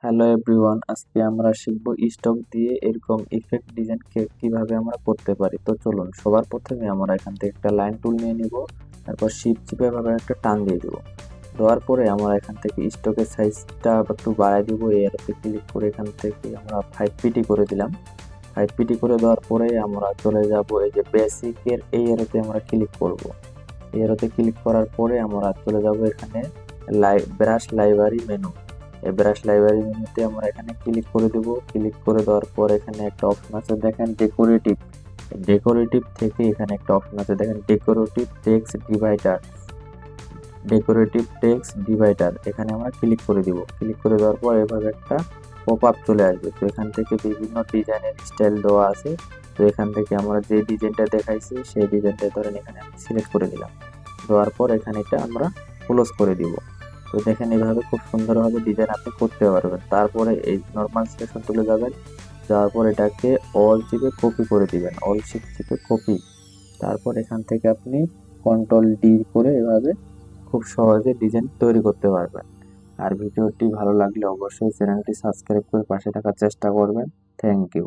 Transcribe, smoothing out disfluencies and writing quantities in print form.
Hello everyone, আজকে আমরা শিখব স্টক দিয়ে এরকম ইফেক্ট ডিজাইন কিভাবে আমরা করতে পারি। তো চলুন, সবার প্রথমে আমরা এখান থেকে একটা লাইন টুল নিয়ে নিব। তারপর শিপ চিপে ভাবে একটা টান দিয়ে দিব। দেওয়ার পরে আমরা এখান থেকে স্টকের সাইজটা একটু বাড়াই দিব। এই এরোতে ক্লিক করে এখান থেকে আমরা 5 পিটি করে দিলাম। 5 পিটি করে দেওয়ার পরে আমরা চলে যাব এই যে বেসিকের এই এরোতে আমরা ক্লিক করব। এই এরোতে ক্লিক করার পরে আমরা চলে যাব এখানে ব্রাশ লাইব্রেরি মেনু। এই ব্রাশ লাইব্রেরি মেনুতে আমরা এখানে ক্লিক করে দেব। ক্লিক করে দেওয়ার পর এখানে একটা অপশন আছে দেখেন ডেকোরেটিভ। ডেকোরেটিভ থেকে এখানে একটা অপশন আছে দেখেন decorative text divider. Decorative text divider এখানে আমরা ক্লিক করে দিব। ক্লিক করে দেওয়ার পর এভাবে একটা পপ আপ চলে আসবে। তো এখান থেকে বিভিন্ন ডিজাইনের স্টাইল দেওয়া আছে। তো এখান থেকে আমরা যে ডিজাইনটা দেখাইছি সেই ডিজাইনটা ধরেন এখানে আমি সিলেক্ট করে দিলাম। দেওয়ার পর এখানে এটা আমরা ক্লোজ করে দিব। তো দেখেন এইভাবে খুব সুন্দরভাবে ডিজাইন আপনি করতে পারবেন। তারপরে এই নর্মাল সিলেকশন তুলে যাবেন। যাওয়ার পর এটাকে অল চিপে কপি করে দিবেন, অল শিফট চিপে কপি। তারপর এখান থেকে আপনি কন্ট্রোল ডি করে এভাবে খুব সহজে ডিজাইন তৈরি করতে পারবেন। আর ভিডিওটি ভালো লাগলে অবশ্যই চ্যানেলটি সাবস্ক্রাইব করে পাশে থাকার চেষ্টা করবেন। Thank you.